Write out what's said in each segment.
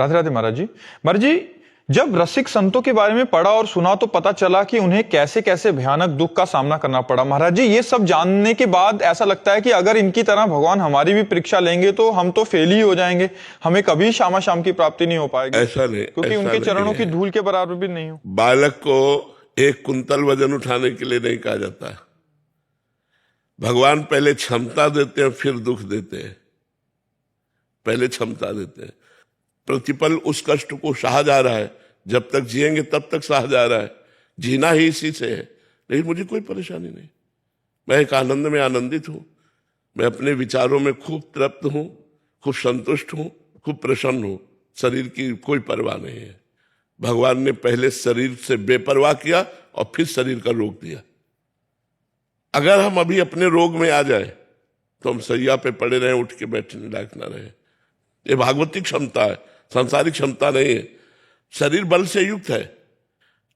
राधे राधे महाराज जी। महाराज जी, जब रसिक संतों के बारे में पढ़ा और सुना तो पता चला कि उन्हें कैसे कैसे भयानक दुख का सामना करना पड़ा। महाराज जी, ये सब जानने के बाद ऐसा लगता है कि अगर इनकी तरह भगवान हमारी भी परीक्षा लेंगे तो हम तो फेल ही हो जाएंगे, हमें कभी शामा शाम की प्राप्ति नहीं हो पाएगी। ऐसा नहीं, क्योंकि उनके चरणों की धूल के बराबर भी नहीं हो। बालक को 1 कुंतल वजन उठाने के लिए नहीं कहा जाता। भगवान पहले क्षमता देते हैं, फिर दुख देते हैं। पहले क्षमता देते हैं, प्रतिपल उस कष्ट को सहा जा रहा है। जब तक जिएंगे तब तक सहा जा रहा है, जीना ही इसी से है। लेकिन मुझे कोई परेशानी नहीं, मैं एक आनंद में आनंदित हूं। मैं अपने विचारों में खूब तृप्त हूं, खूब संतुष्ट हूं, खूब प्रसन्न हूं। शरीर की कोई परवाह नहीं है। भगवान ने पहले शरीर से बेपरवाह किया और फिर शरीर का रोक दिया। अगर हम अभी अपने रोग में आ जाए तो हम सैया पे पड़े रहें, उठ के बैठने लायक ना रहे। ये भागवतिक क्षमता है, सांसारिक क्षमता नहीं है। शरीर बल से युक्त है।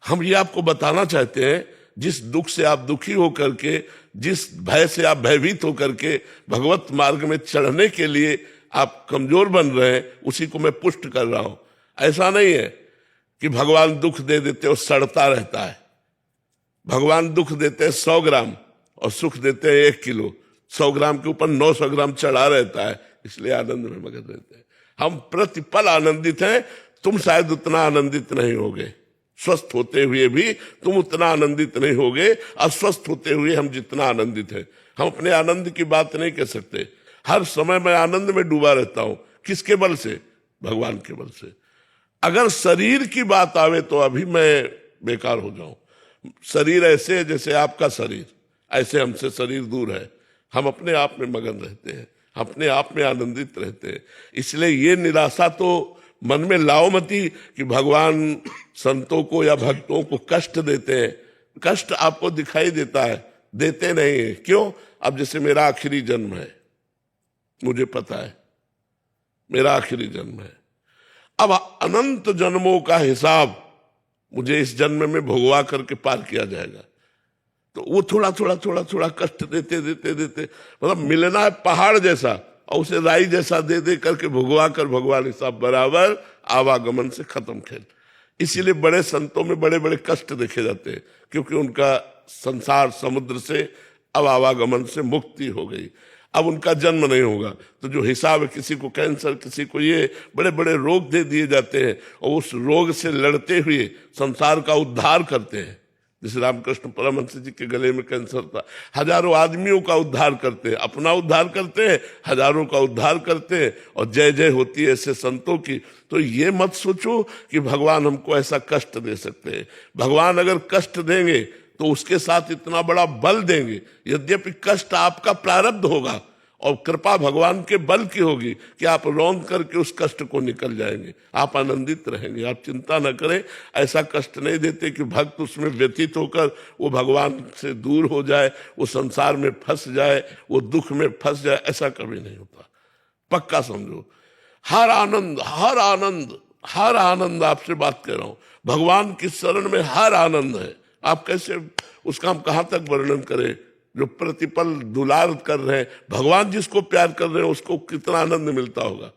हम ये आपको बताना चाहते हैं, जिस दुख से आप दुखी होकर के, जिस भय से आप भयभीत होकर के भगवत मार्ग में चढ़ने के लिए आप कमजोर बन रहे हैं, उसी को मैं पुष्ट कर रहा हूं। ऐसा नहीं है कि भगवान दुख दे देते और सड़ता रहता है। भगवान दुख देते हैं 100 ग्राम और सुख देते हैं 1 किलो। 100 ग्राम के ऊपर 900 ग्राम चढ़ा रहता है, इसलिए आनंद में मगन रहते हैं। हम प्रतिपल आनंदित हैं। तुम शायद उतना आनंदित नहीं होगे, स्वस्थ होते हुए भी तुम उतना आनंदित नहीं होगे, अस्वस्थ होते हुए हम जितना आनंदित हैं। हम अपने आनंद की बात नहीं कह सकते। हर समय मैं आनंद में डूबा रहता हूं। किसके बल से? भगवान के बल से। अगर शरीर की बात आवे तो अभी मैं बेकार हो जाऊं। शरीर ऐसे है जैसे आपका शरीर, ऐसे हमसे शरीर दूर है। हम अपने आप में मगन रहते हैं, अपने आप में आनंदित रहते हैं। इसलिए ये निराशा तो मन में लाओ मती कि भगवान संतों को या भक्तों को कष्ट देते हैं। कष्ट आपको दिखाई देता है, देते नहीं है। क्यों? अब जैसे मेरा आखिरी जन्म है, मुझे पता है मेरा आखिरी जन्म है। अब अनंत जन्मों का हिसाब मुझे इस जन्म में भोगवा करके पार किया जाएगा। तो वो थोड़ा थोड़ा थोड़ा थोड़ा कष्ट देते देते देते, मतलब मिलना है पहाड़ जैसा और उसे राई जैसा दे दे करके भुगवा कर भगवान हिसाब बराबर, आवागमन से खत्म खेल। इसीलिए बड़े संतों में बड़े बड़े कष्ट देखे जाते हैं, क्योंकि उनका संसार समुद्र से अब आवागमन से मुक्ति हो गई। अब उनका जन्म नहीं होगा। तो जो हिसाब है, किसी को कैंसर, किसी को ये बड़े बड़े रोग दे दिए जाते हैं और उस रोग से लड़ते हुए संसार का उद्धार करते हैं। जैसे रामकृष्ण परमहंस जी के गले में कैंसर था, हजारों आदमियों का उद्धार करते हैं, अपना उद्धार करते हैं, हजारों का उद्धार करते हैं और जय जय होती है ऐसे संतों की। तो ये मत सोचो कि भगवान हमको ऐसा कष्ट दे सकते हैं। भगवान अगर कष्ट देंगे तो उसके साथ इतना बड़ा बल देंगे। यद्यपि कष्ट आपका प्रारब्ध होगा और कृपा भगवान के बल की होगी कि आप रौंद करके उस कष्ट को निकल जाएंगे, आप आनंदित रहेंगे। आप चिंता न करें, ऐसा कष्ट नहीं देते कि भक्त उसमें व्यतीत होकर वो भगवान से दूर हो जाए, वो संसार में फंस जाए, वो दुख में फंस जाए। ऐसा कभी नहीं होता, पक्का समझो। हर आनंद हर आनंद हर आनंद, आपसे बात कर रहा हूं, भगवान की शरण में हर आनंद है। आप कैसे उसका हम कहां तक वर्णन करें? जो प्रतिपल दुलार कर रहे हैं, भगवान जिसको प्यार कर रहे हैं उसको कितना आनंद मिलता होगा।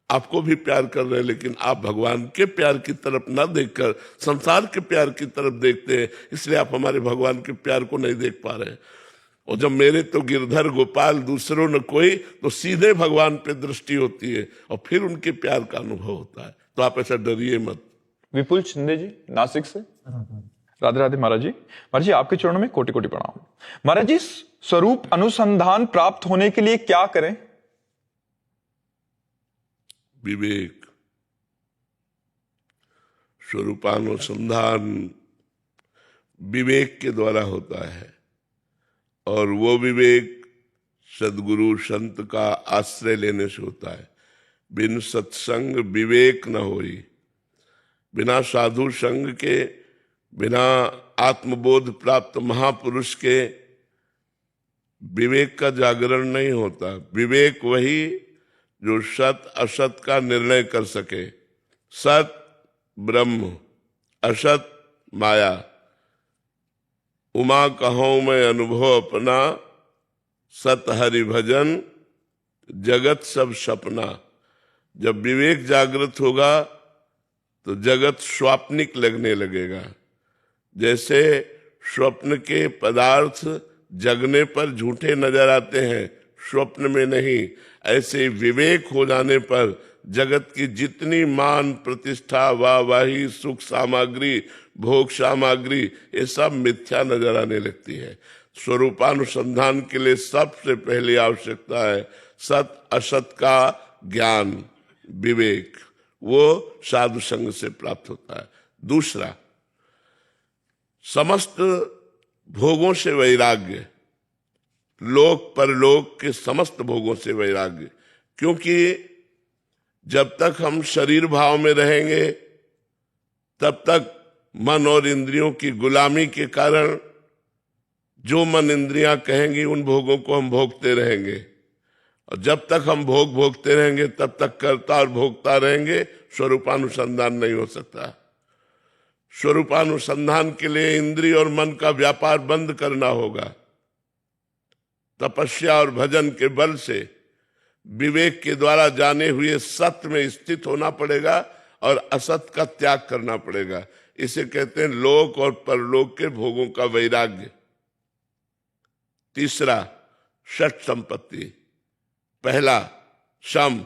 आपको भी प्यार कर रहे हैं, लेकिन आप भगवान के प्यार की तरफ न देखकर संसार के प्यार की तरफ देखते हैं, इसलिए आप हमारे भगवान के प्यार को नहीं देख पा रहे हैं। और जब मेरे तो गिरधर गोपाल दूसरों न कोई, तो सीधे भगवान पे दृष्टि होती है और फिर उनके प्यार का अनुभव होता है। तो आप ऐसा डरिए मत। विपुल शिंदे जी, नासिक से। राधे राधे महाराज जी। महाराज जी, आपके चरणों में कोटि कोटि प्रणाम। महाराज जी, स्वरूप अनुसंधान प्राप्त होने के लिए क्या करें? विवेक। स्वरूपानुसंधान विवेक के द्वारा होता है, और वो विवेक सदगुरु संत का आश्रय लेने से होता है। बिन सत्संग विवेक न होई। बिना साधु संग के, बिना आत्मबोध प्राप्त महापुरुष के विवेक का जागरण नहीं होता। विवेक वही जो सत असत का निर्णय कर सके। सत ब्रह्म, असत माया। उमा कहूं मैं अनुभव अपना, सत हरि भजन जगत सब सपना। जब विवेक जागृत होगा तो जगत स्वाप्निक लगने लगेगा। जैसे स्वप्न के पदार्थ जगने पर झूठे नजर आते हैं, स्वप्न में नहीं, ऐसे विवेक हो जाने पर जगत की जितनी मान प्रतिष्ठा वाहवाही सुख सामग्री भोग सामग्री ये सब मिथ्या नजर आने लगती है। स्वरूपानुसंधान के लिए सबसे पहली आवश्यकता है सत असत का ज्ञान, विवेक, वो साधु संग से प्राप्त होता है। दूसरा, समस्त भोगों से वैराग्य, लोक परलोक के समस्त भोगों से वैराग्य। क्योंकि जब तक हम शरीर भाव में रहेंगे तब तक मन और इंद्रियों की गुलामी के कारण जो मन इंद्रियां कहेंगी उन भोगों को हम भोगते रहेंगे, और जब तक हम भोग भोगते रहेंगे तब तक करता और भोगता रहेंगे, स्वरूपानुसंधान नहीं हो सकता। स्वरूपानुसंधान के लिए इंद्रिय और मन का व्यापार बंद करना होगा। तपस्या और भजन के बल से विवेक के द्वारा जाने हुए सत्य में स्थित होना पड़ेगा और असत का त्याग करना पड़ेगा। इसे कहते हैं लोक और परलोक के भोगों का वैराग्य। तीसरा, षट संपत्ति। पहला, शम,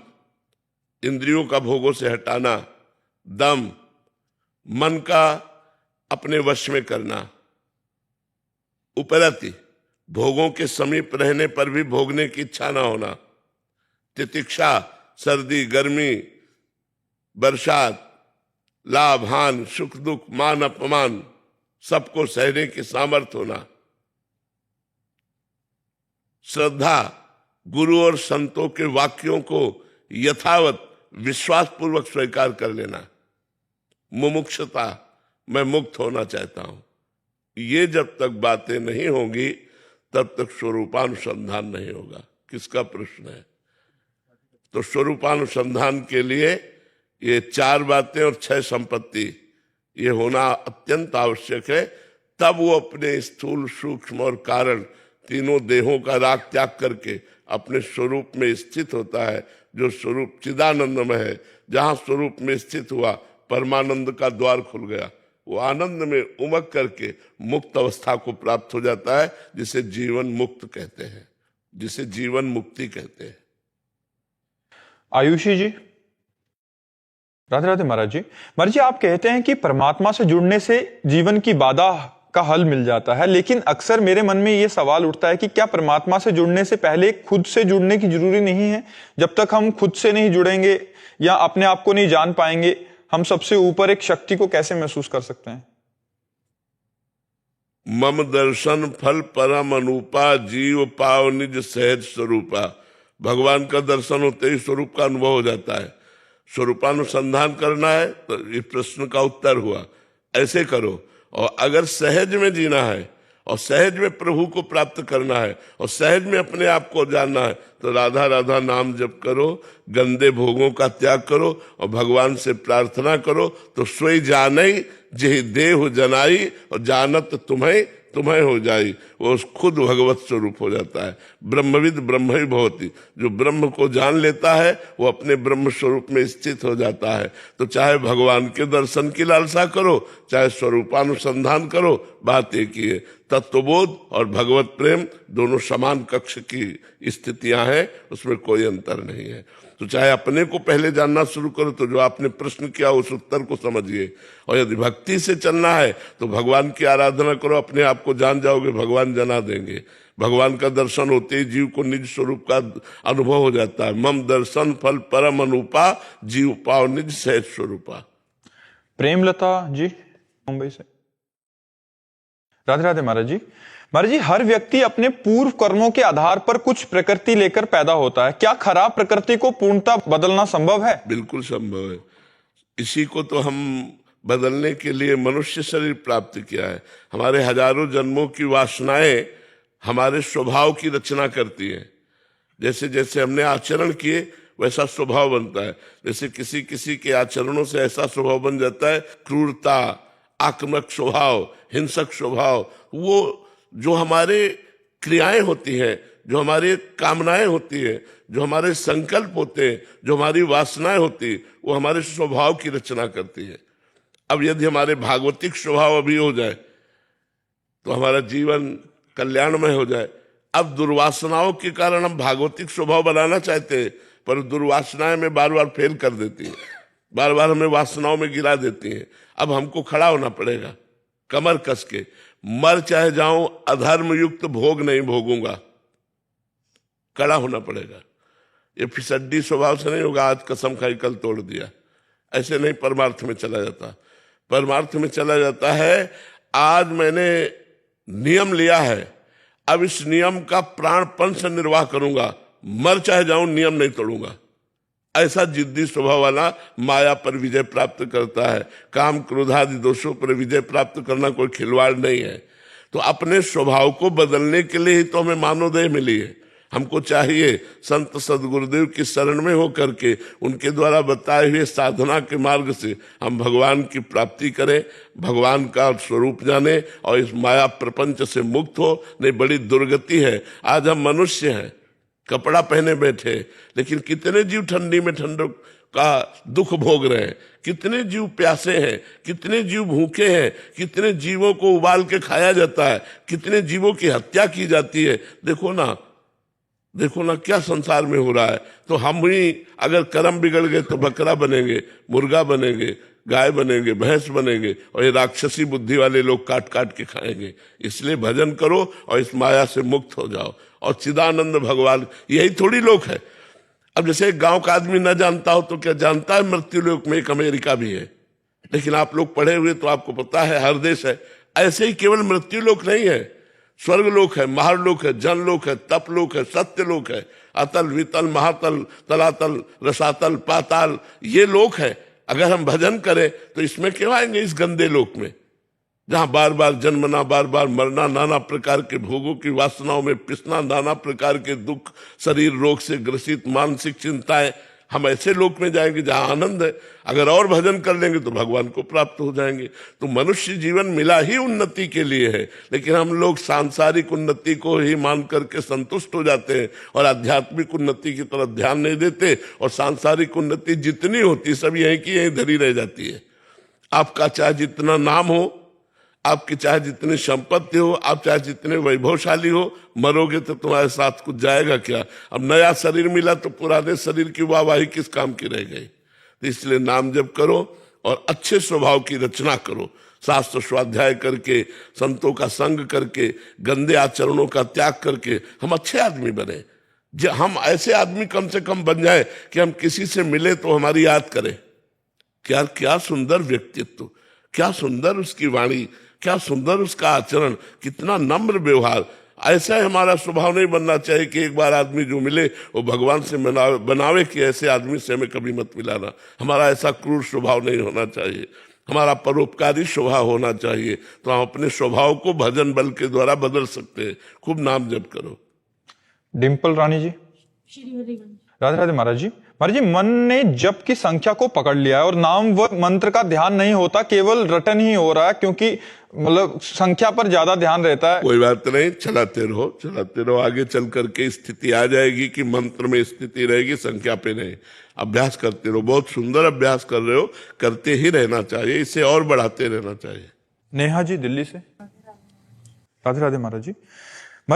इंद्रियों का भोगों से हटाना। दम, मन का अपने वश में करना। उपरति, भोगों के समीप रहने पर भी भोगने की इच्छा ना होना। तितिक्षा, सर्दी गर्मी बरसात, लाभ हानि सुख दुख मान अपमान सबको सहने की सामर्थ्य होना। श्रद्धा, गुरु और संतों के वाक्यों को यथावत विश्वास पूर्वक स्वीकार कर लेना। मुमुक्षुता, मैं मुक्त होना चाहता हूं। ये जब तक बातें नहीं होंगी तब तक स्वरूपानुसंधान नहीं होगा। किसका प्रश्न है? तो स्वरूपानुसंधान के लिए ये 4 बातें और 6 संपत्ति ये होना अत्यंत आवश्यक है। तब वो अपने स्थूल सूक्ष्म और कारण तीनों देहों का राग त्याग करके अपने स्वरूप में स्थित होता है, जो स्वरूप चिदानंदमय है। जहां स्वरूप में स्थित हुआ परमानंद का द्वार खुल गया, वो आनंद में उमग करके मुक्त अवस्था को प्राप्त हो जाता है, जिसे जीवन मुक्त कहते हैं, जिसे जीवन मुक्ति कहते हैं। आयुषी जी, राधे राधे महाराज जी। महाराज जी, आप कहते हैं कि परमात्मा से जुड़ने से जीवन की बाधा का हल मिल जाता है, लेकिन अक्सर मेरे मन में यह सवाल उठता है कि क्या परमात्मा से जुड़ने से पहले खुद से जुड़ने की जरूरी नहीं है? जब तक हम खुद से नहीं जुड़ेंगे या अपने आप को नहीं जान पाएंगे, हम सबसे ऊपर एक शक्ति को कैसे महसूस कर सकते हैं? मम दर्शन फल परम अनुपा, जीव पाव निज सहज स्वरूपा। भगवान का दर्शन होते ही स्वरूप का अनुभव हो जाता है। स्वरूपानुसंधान करना है तो इस प्रश्न का उत्तर हुआ, ऐसे करो। और अगर सहज में जीना है और सहज में प्रभु को प्राप्त करना है और सहज में अपने आप को जानना है तो राधा राधा नाम जप करो, गंदे भोगों का त्याग करो और भगवान से प्रार्थना करो। तो सोई जानई जेहि देह जनाई और जानत तुम्हें तुम्हें हो जाई, वो खुद भगवत स्वरूप हो जाता है। ब्रह्मविद ब्रह्म ही भवति, जो ब्रह्म को जान लेता है वो अपने ब्रह्म स्वरूप में स्थित हो जाता है। तो चाहे भगवान के दर्शन की लालसा करो, चाहे स्वरूपानुसंधान करो, बात एक ही है। तत्वबोध और भगवत प्रेम दोनों समान कक्ष की स्थितियां हैं, उसमें कोई अंतर नहीं है। तो चाहे अपने को पहले जानना शुरू करो, तो जो आपने प्रश्न किया उस उत्तर को समझिए। और यदि भक्ति से चलना है तो भगवान की आराधना करो, अपने आप को जान जाओगे, भगवान जना देंगे। भगवान का दर्शन होते ही जीव को निज स्वरूप का अनुभव हो जाता है। मम दर्शन फल परम अनुपा, जीव पाव निज सहज स्वरूपा। प्रेमलता जी, मुंबई से। राधे राधे महाराज जी। महाराज जी, हर व्यक्ति अपने पूर्व कर्मों के आधार पर कुछ प्रकृति लेकर पैदा होता है। क्या खराब प्रकृति को पूर्णतः बदलना संभव है? बिल्कुल संभव है। इसी को तो हम बदलने के लिए मनुष्य शरीर प्राप्त किया है। हमारे हजारों जन्मों की वासनाएं हमारे स्वभाव की रचना करती हैं। जैसे जैसे हमने आचरण किए वैसा स्वभाव बनता है। जैसे किसी किसी के आचरणों से ऐसा स्वभाव बन जाता है, क्रूरता, आक्रामक स्वभाव, हिंसक स्वभाव। वो जो हमारे क्रियाएं होती हैं जो हमारी कामनाएं होती है, जो हमारे संकल्प होते हैं, जो हमारी वासनाएं होती है, वो हमारे स्वभाव की रचना करती है। अब यदि हमारे भागवतिक स्वभाव अभी हो जाए तो हमारा जीवन कल्याणमय हो जाए। अब दुर्वासनाओं के कारण हम भागवतिक स्वभाव बनाना चाहते हैं, पर दुर्वासनाएं में बार बार फेल कर देती है, बार बार हमें वासनाओं में गिरा देती है। अब हमको खड़ा होना पड़ेगा कमर कस के, मर चाहे जाऊं अधर्म युक्त भोग नहीं भोगूंगा, खड़ा होना पड़ेगा। ये फिसड्डी स्वभाव से नहीं होगा, आज कसम खाई कल तोड़ दिया, ऐसे नहीं परमार्थ में चला जाता। परमार्थ में चला जाता है, आज मैंने नियम लिया है, अब इस नियम का प्राणपण से निर्वाह करूंगा, मर चाहे जाऊं नियम नहीं तोड़ूंगा। ऐसा जिद्दी स्वभाव वाला माया पर विजय प्राप्त करता है। काम क्रोध आदि दोषों पर विजय प्राप्त करना कोई खिलवाड़ नहीं है। तो अपने स्वभाव को बदलने के लिए ही तो हमें मानवदेह मिली है। हमको चाहिए संत सदगुरुदेव की शरण में हो करके उनके द्वारा बताए हुए साधना के मार्ग से हम भगवान की प्राप्ति करें, भगवान का स्वरूप जाने और इस माया प्रपंच से मुक्त हो। नहीं, बड़ी दुर्गति है। आज हम मनुष्य हैं, कपड़ा पहने बैठे, लेकिन कितने जीव ठंडी में ठंडक का दुख भोग रहे हैं, कितने जीव प्यासे हैं, कितने जीव भूखे हैं, कितने जीवों को उबाल के खाया जाता है, कितने जीवों की हत्या की जाती है। देखो ना क्या संसार में हो रहा है। तो हम ही अगर कर्म बिगड़ गए तो बकरा बनेंगे, मुर्गा बनेंगे, गाय बनेंगे, भैंस बनेंगे, और ये राक्षसी बुद्धि वाले लोग काट काट के खाएंगे। इसलिए भजन करो और इस माया से मुक्त हो जाओ। और चिदानंद भगवान यही थोड़ी लोग है। अब जैसे एक गांव का आदमी न जानता हो तो क्या जानता है मृत्यु लोक में एक अमेरिका भी है। लेकिन आप लोग पढ़े हुए तो आपको पता है हर देश है। ऐसे ही केवल मृत्यु लोक नहीं है, स्वर्ग लोक है, महालोक है, जन लोक है, तप लोक है, सत्य लोक है, अतल वितल महातल तलातल रसातल पाताल, ये लोक है। अगर हम भजन करें तो इसमें क्यों आएंगे, इस गंदे लोक में जहां बार बार जन्मना, बार बार मरना, नाना प्रकार के भोगों की वासनाओं में पिसना, नाना प्रकार के दुख, शरीर रोग से ग्रसित, मानसिक चिंताएं। हम ऐसे लोक में जाएंगे जहां आनंद है। अगर और भजन कर लेंगे तो भगवान को प्राप्त हो जाएंगे। तो मनुष्य जीवन मिला ही उन्नति के लिए है, लेकिन हम लोग सांसारिक उन्नति को ही मान करके संतुष्ट हो जाते हैं और आध्यात्मिक उन्नति की तरफ ध्यान नहीं देते। और सांसारिक उन्नति जितनी होती सब यहीं की यहीं धरी रह जाती है। आपका चाहे जितना नाम हो, आपकी चाहे जितनी संपत्ति हो, आप चाहे जितने वैभवशाली हो, मरोगे तो तुम्हारे साथ कुछ जाएगा क्या। अब नया शरीर मिला तो पुराने शरीर की वाहवाही किस काम की रह गई। तो इसलिए नाम जप करो और अच्छे स्वभाव की रचना करो, शास्त्र स्वाध्याय करके, संतों का संग करके, गंदे आचरणों का त्याग करके हम अच्छे आदमी बने। हम ऐसे आदमी कम से कम बन जाए कि हम किसी से मिले तो हमारी याद करें। क्या सुंदर व्यक्तित्व, क्या सुंदर उसकी वाणी, क्या सुंदर उसका आचरण, कितना नम्र व्यवहार। ऐसा हमारा स्वभाव नहीं बनना चाहिए कि एक बार आदमी जो मिले वो भगवान से बनावे कि ऐसे आदमी से हमें कभी मत मिलाना। हमारा ऐसा क्रूर स्वभाव नहीं होना चाहिए, हमारा परोपकारी स्वभाव होना चाहिए। तो हम अपने स्वभाव को भजन बल के द्वारा बदल सकते हैं। खूब नाम जप करो। डिम्पल रानी जी, राधे राधे। महाराज जी, मन ने जप की संख्या को पकड़ लिया है और नाम व मंत्र का ध्यान नहीं होता, केवल रटन ही हो रहा है, क्योंकि मतलब संख्या पर ज्यादा ध्यान रहता है। कोई बात नहीं, चलाते रहो। आगे चल करके स्थिति आ जाएगी कि मंत्र में स्थिति रहेगी, संख्या पे नहीं। अभ्यास करते रहो, बहुत सुंदर अभ्यास कर रहे हो, करते ही रहना चाहिए, इसे और बढ़ाते रहना चाहिए। नेहा जी दिल्ली से, राधे राधे। महाराज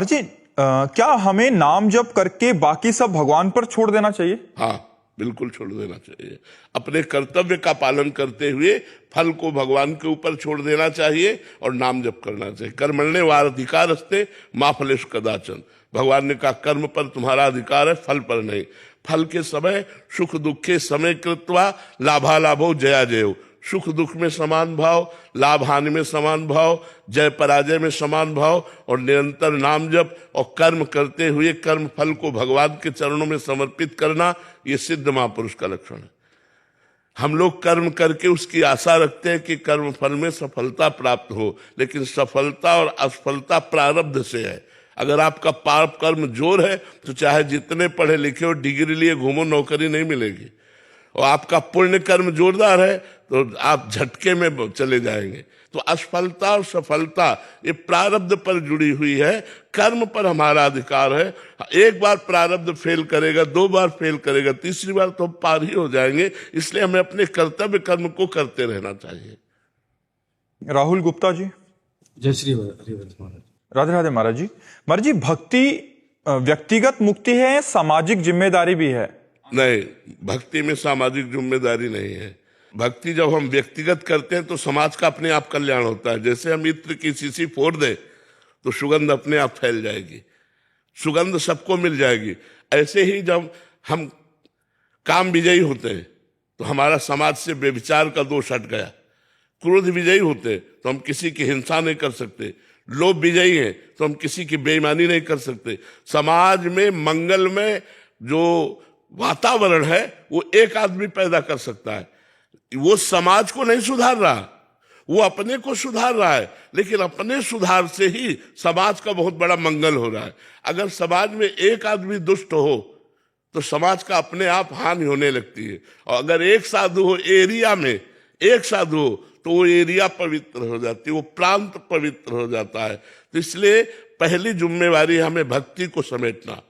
जी, क्या हमें नाम जप करके बाकी सब भगवान पर छोड़ देना चाहिए? हाँ, बिल्कुल छोड़ देना चाहिए। अपने कर्तव्य का पालन करते हुए फल को भगवान के ऊपर छोड़ देना चाहिए और नाम जप करना चाहिए। कर्मण्ये वाधिकारस्ते मा फलेषु कदाचन। भगवान ने कहा कर्म पर तुम्हारा अधिकार है, फल पर नहीं। फल के समय सुख दुखे समय कृत्वा लाभालाभो जया जयो। सुख दुख में समान भाव, लाभ हानि में समान भाव, जय पराजय में समान भाव, और निरंतर नाम जप और कर्म करते हुए कर्म फल को भगवान के चरणों में समर्पित करना, ये सिद्ध महापुरुष का लक्षण है। हम लोग कर्म करके उसकी आशा रखते हैं कि कर्म फल में सफलता प्राप्त हो, लेकिन सफलता और असफलता प्रारब्ध से है। अगर आपका पाप कर्म जोर है तो चाहे जितने पढ़े लिखे हो, डिग्री लिए घूमो, नौकरी नहीं मिलेगी। और आपका पुण्य कर्म जोरदार है तो आप झटके में चले जाएंगे। तो असफलता और सफलता ये प्रारब्ध पर जुड़ी हुई है, कर्म पर हमारा अधिकार है। एक बार प्रारब्ध फेल करेगा, 2 बार फेल करेगा, तीसरी बार तो पार ही हो जाएंगे। इसलिए हमें अपने कर्तव्य कर्म को करते रहना चाहिए। राहुल गुप्ता जी। जय श्री हरिवंश महाराज। राधे राधे महाराज जी। महाराज जी, भक्ति व्यक्तिगत मुक्ति है, सामाजिक जिम्मेदारी भी है? नहीं, भक्ति में सामाजिक जिम्मेदारी नहीं है। भक्ति जब हम व्यक्तिगत करते हैं तो समाज का अपने आप कल्याण होता है। जैसे हम इत्र की शीशी फोड़ दें तो सुगंध अपने आप फैल जाएगी, सुगंध सबको मिल जाएगी। ऐसे ही जब हम काम विजयी होते हैं तो हमारा समाज से व्यभिचार का दोष हट गया। क्रोध विजयी होते तो हम किसी की हिंसा नहीं कर सकते। लोभ विजयी है तो हम किसी की बेईमानी नहीं कर सकते। समाज में मंगल में जो वातावरण है वो एक आदमी पैदा कर सकता है। वो समाज को नहीं सुधार रहा, वो अपने को सुधार रहा है, लेकिन अपने सुधार से ही समाज का बहुत बड़ा मंगल हो रहा है। अगर समाज में एक आदमी दुष्ट हो तो समाज का अपने आप हानि होने लगती है। और अगर एक साधु हो एरिया में, एक साधु हो तो वो एरिया पवित्र हो जाती है, वो प्रांत पवित्र हो जाता है। तो इसलिए पहली जिम्मेवारी हमें भक्ति को समेटना।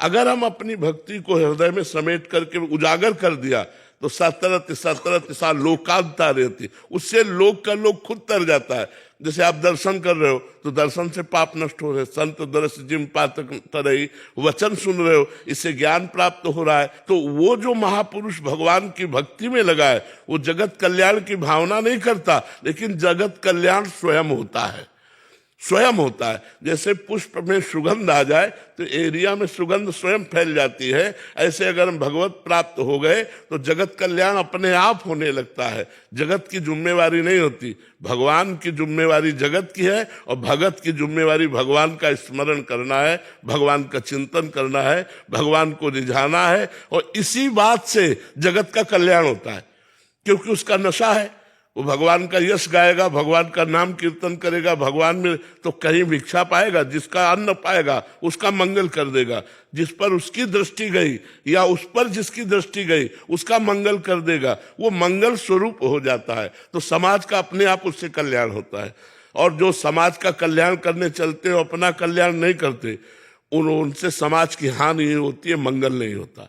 अगर हम अपनी भक्ति को हृदय में समेट करके उजागर कर दिया तो सतरत लोकांता रहती, उससे लोक का लोक खुद तर जाता है। जैसे आप दर्शन कर रहे हो तो दर्शन से पाप नष्ट हो रहे, संत दर्श जिम पातक तरई, वचन सुन रहे हो, इससे ज्ञान प्राप्त हो रहा है। तो वो जो महापुरुष भगवान की भक्ति में लगा है वो जगत कल्याण की भावना नहीं करता, लेकिन जगत कल्याण स्वयं होता है, स्वयं होता है। जैसे पुष्प में सुगंध आ जाए तो एरिया में सुगंध स्वयं फैल जाती है, ऐसे अगर हम भगवत प्राप्त हो गए तो जगत कल्याण अपने आप होने लगता है। जगत की जिम्मेवारी नहीं होती, भगवान की जिम्मेवारी जगत की है और भगत की जिम्मेवारी भगवान का स्मरण करना है, भगवान का चिंतन करना है, भगवान को रिझाना है। और इसी बात से जगत का कल्याण होता है, क्योंकि उसका नशा है। वो भगवान का यश गाएगा, भगवान का नाम कीर्तन करेगा, भगवान में तो कहीं भिक्षा पाएगा, जिसका अन्न पाएगा उसका मंगल कर देगा। जिस पर उसकी दृष्टि गई या उस पर जिसकी दृष्टि गई उसका मंगल कर देगा, वो मंगल स्वरूप हो जाता है। तो समाज का अपने आप उससे कल्याण होता है। और जो समाज का कल्याण करने चलते हो अपना कल्याण नहीं करते, उनसे समाज की हानि होती है, मंगल नहीं होता।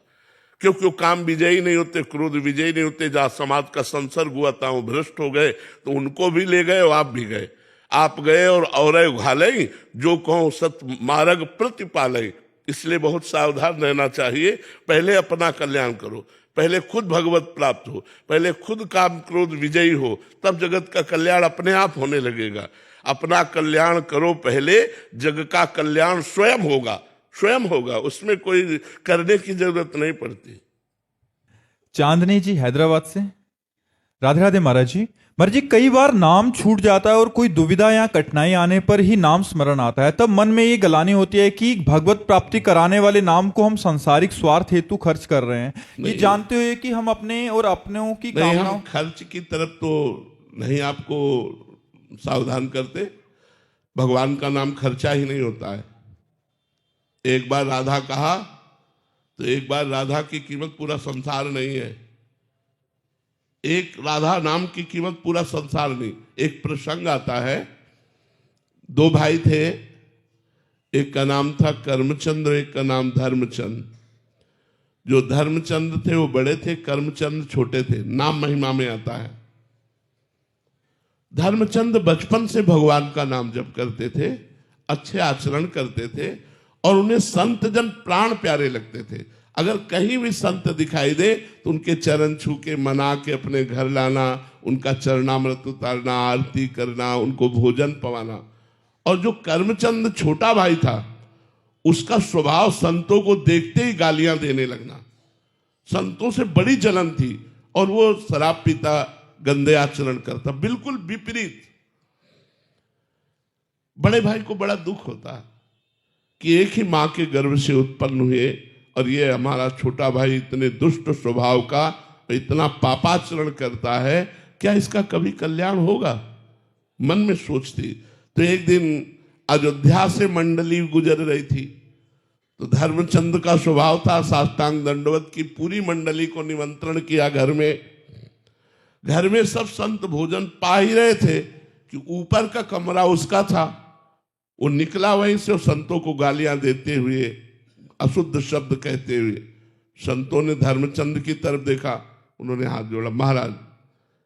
क्योंकि वो काम विजयी नहीं होते, क्रोध विजयी नहीं होते। जहाँ समाज का संसर्ग हुआ था वो भ्रष्ट हो गए तो उनको भी ले गए और आप भी गए। आप गए और घालई जो कहो सत मार्ग प्रतिपालई। इसलिए बहुत सावधान रहना चाहिए। पहले अपना कल्याण करो, पहले खुद भगवत प्राप्त हो, पहले खुद काम क्रोध विजयी हो, तब जगत का कल्याण अपने आप होने लगेगा। अपना कल्याण करो पहले, जग का कल्याण स्वयं होगा, स्वयं होगा, उसमें कोई करने की जरूरत नहीं पड़ती। चांदनी जी हैदराबाद से। राधे राधे महाराज जी। महाराज जी, कई बार नाम छूट जाता है और कोई दुविधा या कठिनाई आने पर ही नाम स्मरण आता है, तब मन में ये गलानी होती है कि भगवत प्राप्ति कराने वाले नाम को हम सांसारिक स्वार्थ हेतु खर्च कर रहे हैं, ये जानते हुए कि हम अपने और अपनों की कामनाओं खर्च की तरफ तो नहीं आपको सावधान करते। भगवान का नाम खर्चा ही नहीं होता है। एक बार राधा कहा तो एक बार राधा की कीमत पूरा संसार नहीं है। एक राधा नाम की कीमत पूरा संसार नहीं। एक प्रसंग आता है, 2 भाई थे, एक का नाम था कर्मचंद्र, एक का नाम धर्मचंद। जो धर्मचंद थे वो बड़े थे, कर्मचंद छोटे थे। नाम महिमा में आता है। धर्मचंद बचपन से भगवान का नाम जप करते थे, अच्छे आचरण करते थे और उन्हें संत जन प्राण प्यारे लगते थे। अगर कहीं भी संत दिखाई दे तो उनके चरण छू के मना के अपने घर लाना, उनका चरणामृत उतारना, आरती करना, उनको भोजन पवाना। और जो कर्मचंद छोटा भाई था उसका स्वभाव संतों को देखते ही गालियां देने लगना। संतों से बड़ी जलन थी और वो शराब पीता, गंदे आचरण करता, बिल्कुल विपरीत। बड़े भाई को बड़ा दुख होता कि एक ही मां के गर्भ से उत्पन्न हुए और ये हमारा छोटा भाई इतने दुष्ट स्वभाव का, इतना पापाचरण करता है, क्या इसका कभी कल्याण होगा? मन में सोचती। तो एक दिन अयोध्या से मंडली गुजर रही थी, तो धर्मचंद का स्वभाव था साष्टांग दंडवत की। पूरी मंडली को निमंत्रण किया घर में। घर में सब संत भोजन पा ही रहे थे कि ऊपर का कमरा उसका था। वो निकला वहीं से, संतों को गालियां देते हुए, अशुद्ध शब्द कहते हुए। संतों ने धर्मचंद की तरफ देखा, उन्होंने हाथ जोड़ा, महाराज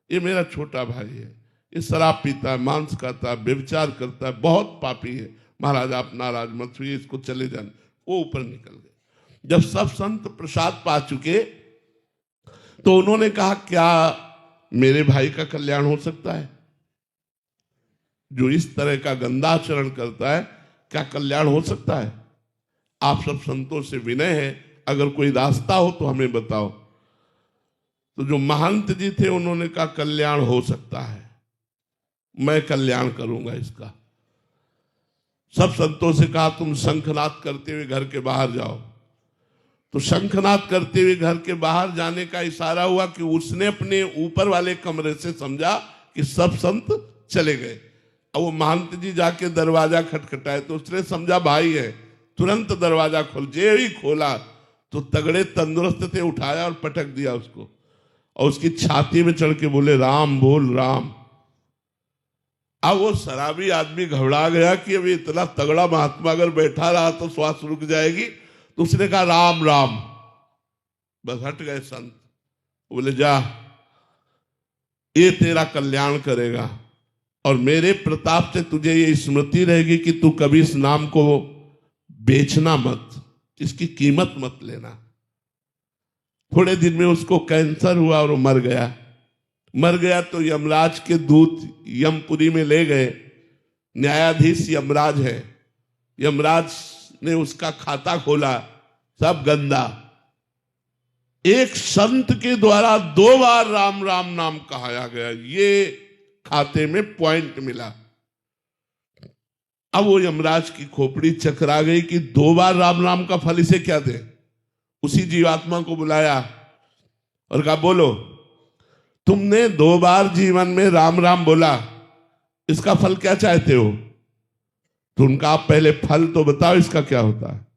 ये मेरा छोटा भाई है, ये शराब पीता है, मांस खाता है, व्यभिचार करता है, बहुत पापी है, महाराज आप नाराज मत हुई, इसको चले जाने। वो ऊपर निकल गए। जब सब संत प्रसाद पा चुके तो उन्होंने कहा, क्या मेरे भाई का कल्याण हो सकता है? जो इस तरह का गंदा आचरण करता है, क्या कल्याण हो सकता है? आप सब संतों से विनय है, अगर कोई रास्ता हो तो हमें बताओ। तो जो महंत जी थे उन्होंने कहा, कल्याण हो सकता है, मैं कल्याण करूंगा इसका। सब संतों से कहा, तुम शंखनाद करते हुए घर के बाहर जाओ। तो शंखनाद करते हुए घर के बाहर जाने का इशारा हुआ कि उसने अपने ऊपर वाले कमरे से समझा कि सब संत चले गए। अब वो महंत जी जाके दरवाजा खटखटाए तो उसने समझा भाई है, तुरंत दरवाजा खोल। जे ही खोला तो तगड़े तंदुरुस्त थे, उठाया और पटक दिया उसको, और उसकी छाती में चढ़ के बोले, राम बोल राम। अब वो शराबी आदमी घबरा गया कि अभी इतना तगड़ा महात्मा अगर बैठा रहा तो श्वास रुक जाएगी। तो उसने कहा, राम राम। बस हट गए संत। बोले, जा, ये तेरा कल्याण करेगा और मेरे प्रताप से तुझे ये स्मृति रहेगी कि तू कभी इस नाम को बेचना मत, इसकी कीमत मत लेना। थोड़े दिन में उसको कैंसर हुआ और वो मर गया। मर गया तो यमराज के दूत यमपुरी में ले गए। न्यायाधीश यमराज है। यमराज ने उसका खाता खोला, सब गंदा। एक संत के द्वारा 2 बार राम राम नाम कहाया गया, ये खाते में पॉइंट मिला। अब वो यमराज की खोपड़ी चकरा गई कि 2 बार राम राम का फल इसे क्या दे। उसी जीवात्मा को बुलाया और कहा, बोलो तुमने 2 बार जीवन में राम राम बोला, इसका फल क्या चाहते हो? तो उनका, आप पहले फल तो बताओ इसका क्या होता है।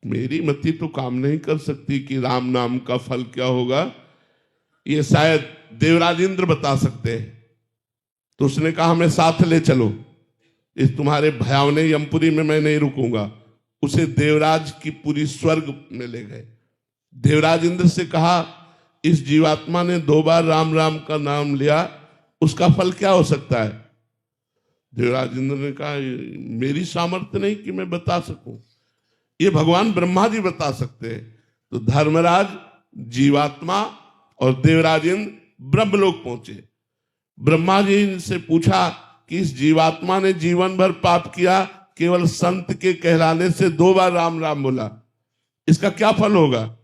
मेरी मति तो काम नहीं कर सकती कि राम नाम का फल क्या होगा, ये शायद देवराज इंद्र बता सकते हैं। तो उसने कहा, हमें साथ ले चलो, इस तुम्हारे भयावने यमपुरी में मैं नहीं रुकूंगा। उसे देवराज की पूरी स्वर्ग में ले गए। देवराज इंद्र से कहा, इस जीवात्मा ने 2 बार राम राम का नाम लिया, उसका फल क्या हो सकता है? देवराज इंद्र ने कहा, मेरी सामर्थ्य नहीं कि मैं बता सकूं, ये भगवान ब्रह्मा जी बता सकते हैं। तो धर्मराज, जीवात्मा और देवराज इंद्र ब्रह्मलोक पहुंचे। ब्रह्मा जी से पूछा कि इस जीवात्मा ने जीवन भर पाप किया, केवल संत के कहलाने से 2 बार राम राम बोला, इसका क्या फल होगा?